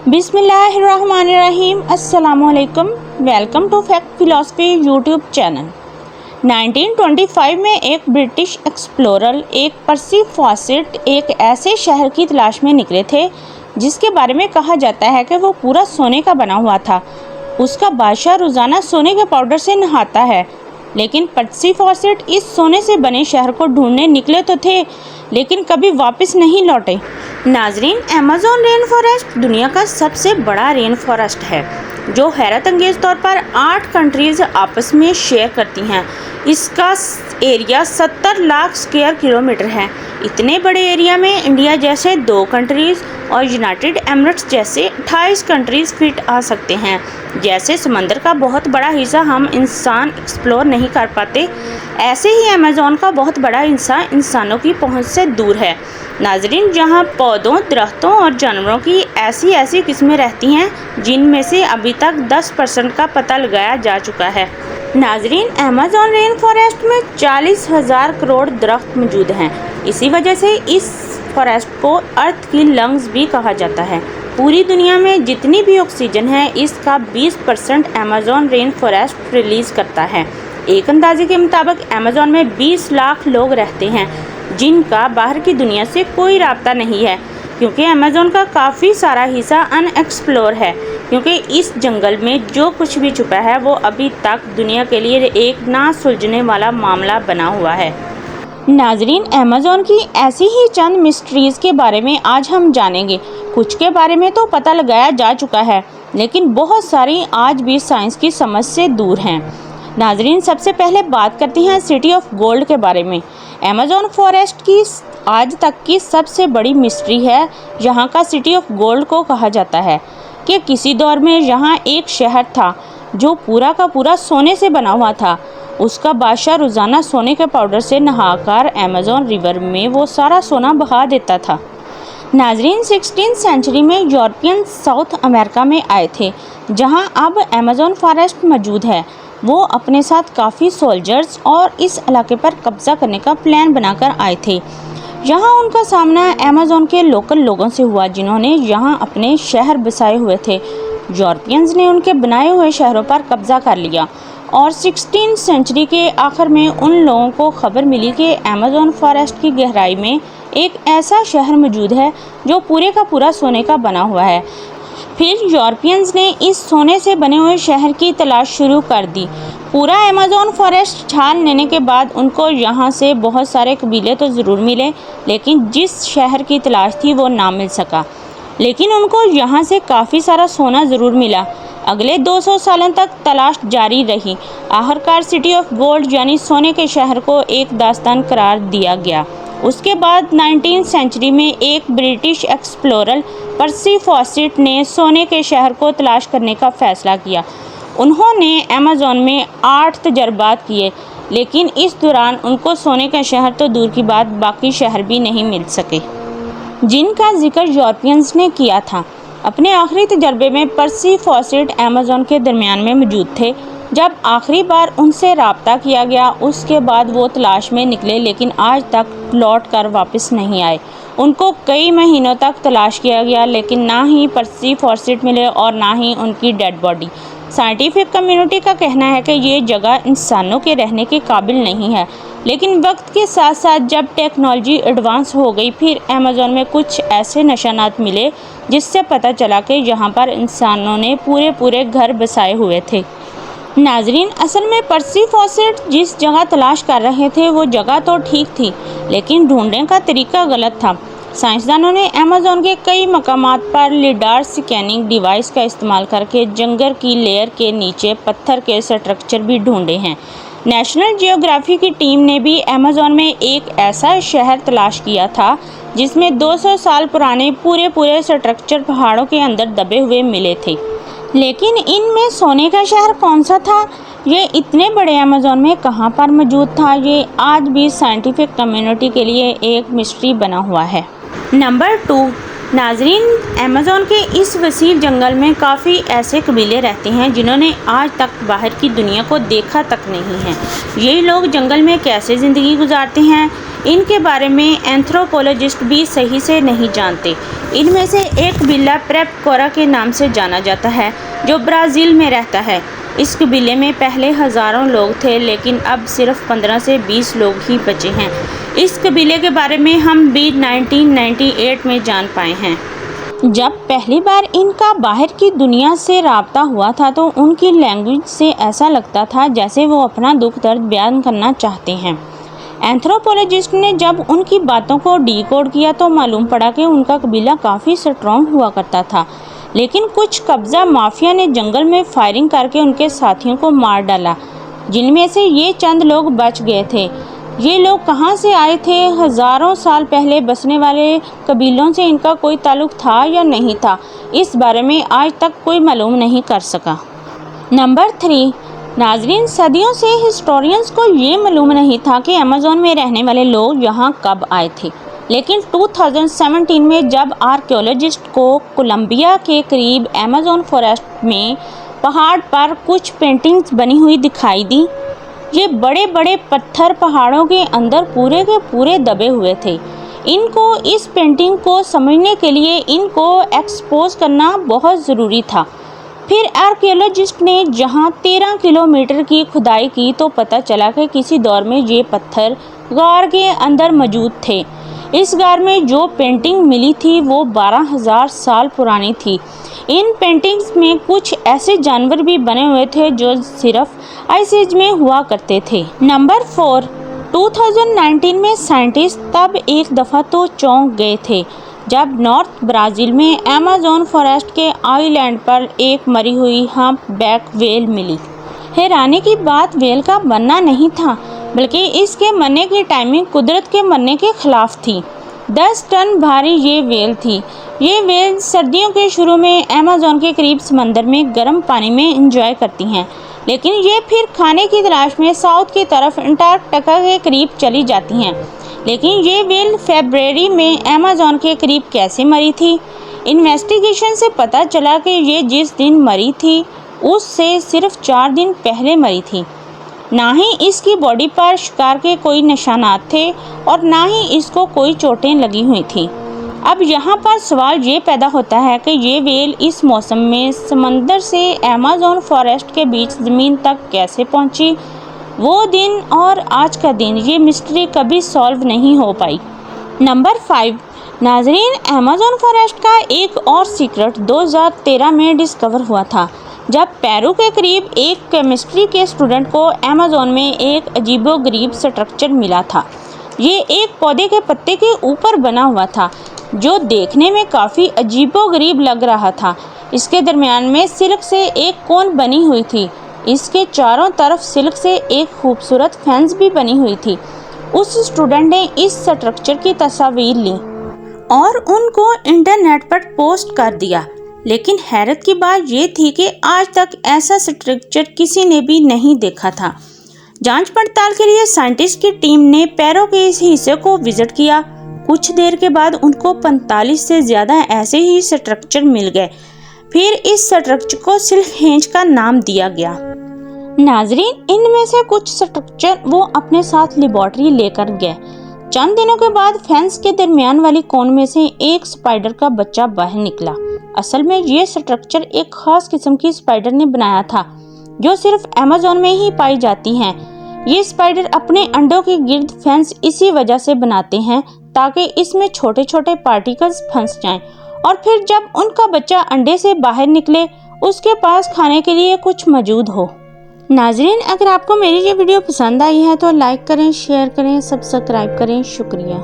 बिस्मिल्लाहिर्रहमानिर्रहीम। अस्सलाम वालेकुम। Welcome to fact philosophy YouTube channel. 1925 में एक ब्रिटिश एक्सप्लोरर एक पर्सी फॉसेट एक ऐसे शहर की तलाश में निकले थे जिसके बारे में कहा जाता है कि वो पूरा सोने का बना हुआ था। उसका बादशाह रोज़ाना सोने के पाउडर से नहाता है, लेकिन पर्सी फॉसेट इस सोने से बने शहर को ढूंढने निकले तो थे, लेकिन कभी वापस नहीं लौटे। नाजरीन, अमेज़न रेन फॉरेस्ट दुनिया का सबसे बड़ा रेन फॉरेस्ट है जो हैरत अंगेज़ तौर पर 8 कंट्रीज़ आपस में शेयर करती हैं। इसका एरिया 70 लाख स्क्वायर किलोमीटर है। इतने बड़े एरिया में इंडिया जैसे 2 कंट्रीज़ और यूनाइटेड एमिरेट्स जैसे 28 कंट्रीज़ फिट आ सकते हैं। जैसे समंदर का बहुत बड़ा हिस्सा हम इंसान एक्सप्लोर नहीं कर पाते, ऐसे ही अमेज़न का बहुत बड़ा हिस्सा इंसानों की पहुंच से दूर है। नाजरीन, जहां पौधों, दरख्तों और जानवरों की ऐसी किस्में रहती हैं जिनमें से अभी तक 10% का पता लगाया जा चुका है। नाजरीन, अमेज़न रेन फॉरेस्ट में 40,000 करोड़ दरख्त मौजूद हैं। इसी वजह से इस फॉरेस्ट को अर्थ की लंग्स भी कहा जाता है। पूरी दुनिया में जितनी भी ऑक्सीजन है, इसका 20% अमेज़न रेन फॉरेस्ट रिलीज़ करता है। एक अंदाजे के मुताबिक अमेज़न में 20 लाख लोग रहते हैं जिनका बाहर की दुनिया से कोई राब्ता नहीं है, क्योंकि अमेज़न का काफ़ी सारा हिस्सा अनएक्सप्लोर है। क्योंकि इस जंगल में जो कुछ भी छुपा है वो अभी तक दुनिया के लिए एक ना सुलझने वाला मामला बना हुआ है। नाजरीन, अमेज़न की ऐसी ही चंद मिस्ट्रीज़ के बारे में आज हम जानेंगे। कुछ के बारे में तो पता लगाया जा चुका है, लेकिन बहुत सारी आज भी साइंस की समझ से दूर हैं। नाजरीन, सबसे पहले बात करते हैं सिटी ऑफ गोल्ड के बारे में। अमेज़न फॉरेस्ट की आज तक की सबसे बड़ी मिस्ट्री है यहाँ का सिटी ऑफ गोल्ड को कहा जाता है कि किसी दौर में यहाँ एक शहर था जो पूरा का पूरा सोने से बना हुआ था। उसका बादशाह रोज़ाना सोने के पाउडर से नहाकर अमेज़न रिवर में वो सारा सोना बहा देता था। नाजरीन, 16th सेंचुरी में यूरोपियन साउथ अमेरिका में आए थे, जहाँ अब अमेज़न फॉरेस्ट मौजूद है। वो अपने साथ काफ़ी सोल्जर्स और इस इलाके पर कब्ज़ा करने का प्लान बनाकर आए थे। यहाँ उनका सामना अमेज़न के लोकल लोगों से हुआ जिन्होंने यहाँ अपने शहर बसाए हुए थे। यूरोपियंस ने उनके बनाए हुए शहरों पर कब्ज़ा कर लिया और 16th सेंचुरी के आखिर में उन लोगों को खबर मिली कि अमेज़न फॉरेस्ट की गहराई में एक ऐसा शहर मौजूद है जो पूरे का पूरा सोने का बना हुआ है। फिर यूरोपियंस ने इस सोने से बने हुए शहर की तलाश शुरू कर दी। पूरा अमेज़न फॉरेस्ट छान लेने के बाद उनको यहाँ से बहुत सारे कबीले तो ज़रूर मिले, लेकिन जिस शहर की तलाश थी वो ना मिल सका। लेकिन उनको यहाँ से काफ़ी सारा सोना ज़रूर मिला। अगले 200 सालों तक तलाश जारी रही। आखिरकार सिटी ऑफ गोल्ड यानी सोने के शहर को एक दास्तान करार दिया गया। उसके बाद 19th सेंचुरी में एक ब्रिटिश एक्सप्लोरर पर्सी फॉसेट ने सोने के शहर को तलाश करने का फ़ैसला किया। उन्होंने अमेज़न में 8 तजर्बात किए, लेकिन इस दौरान उनको सोने का शहर तो दूर की बात बाकी शहर भी नहीं मिल सके जिनका जिक्र यूरोपियंस ने किया था। अपने आखिरी तजर्बे में पर्सी फॉसेट अमेज़न के दरमियान में मौजूद थे। जब आखिरी बार उनसे रब्ता किया गया उसके बाद वो तलाश में निकले, लेकिन आज तक लौट कर वापस नहीं आए। उनको कई महीनों तक तलाश किया गया, लेकिन ना ही पर्सी फॉसेट मिले और ना ही उनकी डेड बॉडी। साइंटिफिक कम्युनिटी का कहना है कि ये जगह इंसानों के रहने के काबिल नहीं है, लेकिन वक्त के साथ साथ जब टेक्नोलॉजी एडवांस हो गई, फिर अमेज़न में कुछ ऐसे निशानात मिले जिससे पता चला कि यहाँ पर इंसानों ने पूरे घर बसाए हुए थे। नाजरीन, असल में पर्सी फॉसेट जिस जगह तलाश कर रहे थे वो जगह तो ठीक थी, लेकिन ढूंढने का तरीका गलत था। साइंसदानों ने अमेज़न के कई मकामात पर लिडार स्कैनिंग डिवाइस का इस्तेमाल करके जंगल की लेयर के नीचे पत्थर के स्ट्रक्चर भी ढूंढे हैं। नेशनल जियोग्राफी की टीम ने भी अमेज़न में एक ऐसा शहर तलाश किया था जिसमें 200 साल पुराने पूरे स्ट्रक्चर पहाड़ों के अंदर दबे हुए मिले थे। लेकिन इनमें सोने का शहर कौन सा था, ये इतने बड़े अमेज़न में कहाँ पर मौजूद था, ये आज भी साइंटिफिक कम्युनिटी के लिए एक मिस्ट्री बना हुआ है। नंबर 2, नाजरीन, अमेज़न के इस वसी जंगल में काफ़ी ऐसे कबीले रहते हैं जिन्होंने आज तक बाहर की दुनिया को देखा तक नहीं है। ये लोग जंगल में कैसे ज़िंदगी गुजारते हैं, ان کے بارے میں اینتھروپولوجسٹ بھی صحیح سے نہیں جانتے۔ ان میں سے ایک قبیلہ پریپکورا کے نام سے جانا جاتا ہے جو برازیل میں رہتا ہے۔ اس قبیلے میں پہلے ہزاروں لوگ تھے لیکن اب صرف 15 سے 20 لوگ ہی بچے ہیں۔ اس قبیلے کے بارے میں ہم بھی 1998 میں جان پائے ہیں۔ جب پہلی بار ان کا باہر کی دنیا سے رابطہ ہوا تھا تو ان کی لینگویج سے ایسا لگتا تھا جیسے وہ اپنا دکھ درد بیان کرنا چاہتے ہیں۔ اینتھروپولوجسٹ نے جب ان کی باتوں کو ڈی کوڈ کیا تو معلوم پڑا کہ ان کا قبیلہ کافی سٹرونگ ہوا کرتا تھا، لیکن کچھ قبضہ مافیا نے جنگل میں فائرنگ کر کے ان کے ساتھیوں کو مار ڈالا، جن میں سے یہ چند لوگ بچ گئے تھے۔ یہ لوگ کہاں سے آئے تھے؟ ہزاروں سال پہلے بسنے والے قبیلوں سے ان کا کوئی تعلق تھا یا نہیں تھا، اس بارے میں آج تک کوئی معلوم نہیں کر سکا۔ نمبر 3، ناظرین، صدیوں سے ہسٹورینز کو یہ معلوم نہیں تھا کہ ایمیزون میں رہنے والے لوگ یہاں کب آئے تھے، لیکن 2017 میں جب آرکیولوجسٹ کو کولمبیا کے قریب ایمیزون فاریسٹ میں پہاڑ پر کچھ پینٹنگز بنی ہوئی دکھائی دیں۔ یہ بڑے بڑے پتھر پہاڑوں کے اندر پورے کے پورے دبے ہوئے تھے۔ ان کو اس پینٹنگ کو سمجھنے کے لیے ان کو ایکسپوز کرنا بہت ضروری تھا۔ پھر آرکیولوجسٹ نے جہاں 13 کلومیٹر کی کھدائی کی تو پتہ چلا کہ کسی دور میں یہ پتھر غار کے اندر موجود تھے۔ اس غار میں جو پینٹنگ ملی تھی وہ 12,000 سال پرانی تھی۔ ان پینٹنگز میں کچھ ایسے جانور بھی بنے ہوئے تھے جو صرف آئس ایج میں ہوا کرتے تھے۔ نمبر 4، 2019 میں سائنٹسٹ تب ایک دفعہ تو چونک گئے تھے جب نارتھ برازیل میں ایمیزون فاریسٹ کے آئی لینڈ پر ایک مری ہوئی ہمپ بیک ویل ملی۔ حیرانی کی بات ویل کا مرنا نہیں تھا، بلکہ اس کے مرنے کی ٹائمنگ قدرت کے مرنے کے خلاف تھی۔ 10 ٹن بھاری یہ ویل تھی۔ یہ ویل سردیوں کے شروع میں ایمیزون کے قریب سمندر میں گرم پانی میں انجوائے کرتی ہیں، لیکن یہ پھر کھانے کی تلاش میں ساؤتھ کی طرف انٹارکٹیکا کے قریب چلی جاتی ہیں۔ لیکن یہ ویل فیبرری میں ایمیزون کے قریب کیسے مری تھی؟ انویسٹیگیشن سے پتہ چلا کہ یہ جس دن مری تھی اس سے صرف 4 دن پہلے مری تھی۔ نہ ہی اس کی باڈی پر شکار کے کوئی نشانات تھے اور نہ ہی اس کو کوئی چوٹیں لگی ہوئی تھیں۔ اب یہاں پر سوال یہ پیدا ہوتا ہے کہ یہ ویل اس موسم میں سمندر سے ایمیزون فاریسٹ کے بیچ زمین تک کیسے پہنچی؟ وہ دن اور آج کا دن، یہ مسٹری کبھی سالو نہیں ہو پائی۔ نمبر 5، ناظرین، ایمیزون فاریسٹ کا ایک اور سیکرٹ 2013 میں ڈسکور ہوا تھا جب پیرو کے قریب ایک کیمسٹری کے اسٹوڈنٹ کو ایمیزون میں ایک عجیب و غریب سٹرکچر ملا تھا۔ یہ ایک پودے کے پتے کے اوپر بنا ہوا تھا جو دیکھنے میں کافی عجیب و غریب لگ رہا تھا۔ اس کے درمیان میں سلک سے ایک کون بنی ہوئی تھی۔ اس کے چاروں طرف سلک سے ایک خوبصورت فینس بھی بنی ہوئی تھی۔ اس اسٹوڈنٹ نے اس سٹرکچر کی تصاویر لیں اور ان کو انٹرنیٹ پر پوسٹ کر دیا، لیکن حیرت کی بات یہ تھی کہ آج تک ایسا سٹرکچر کسی نے بھی نہیں دیکھا تھا۔ جانچ پڑتال کے لیے سائنٹسٹ کی ٹیم نے پیرو کے اس حصے کو وزٹ کیا۔ کچھ دیر کے بعد ان کو 45 سے زیادہ ایسے ہی سٹرکچر مل گئے۔ پھر اس سٹرکچر کو سلک ہینج کا نام دیا گیا۔ ناظرین، ان میں سے کچھ سٹرکچر وہ اپنے ساتھ لیبارٹری لے کر گئے۔ چند دنوں کے بعد فینس کے درمیان والی کون میں سے ایک سپائڈر کا بچہ باہر نکلا۔ اصل میں یہ سٹرکچر ایک خاص قسم کی سپائڈر نے بنایا تھا جو صرف ایمیزون میں ہی پائی جاتی ہیں۔ یہ سپائڈر اپنے انڈوں کے گرد فینس اسی وجہ سے بناتے ہیں تاکہ اس میں چھوٹے چھوٹے پارٹیکلز پھنس جائیں اور پھر جب ان کا بچہ انڈے سے باہر نکلے اس کے پاس کھانے کے لیے کچھ موجود ہو۔ ناظرین، اگر آپ کو میری یہ ویڈیو پسند آئی ہے تو لائک کریں، شیئر کریں، سبسکرائب کریں۔ شکریہ۔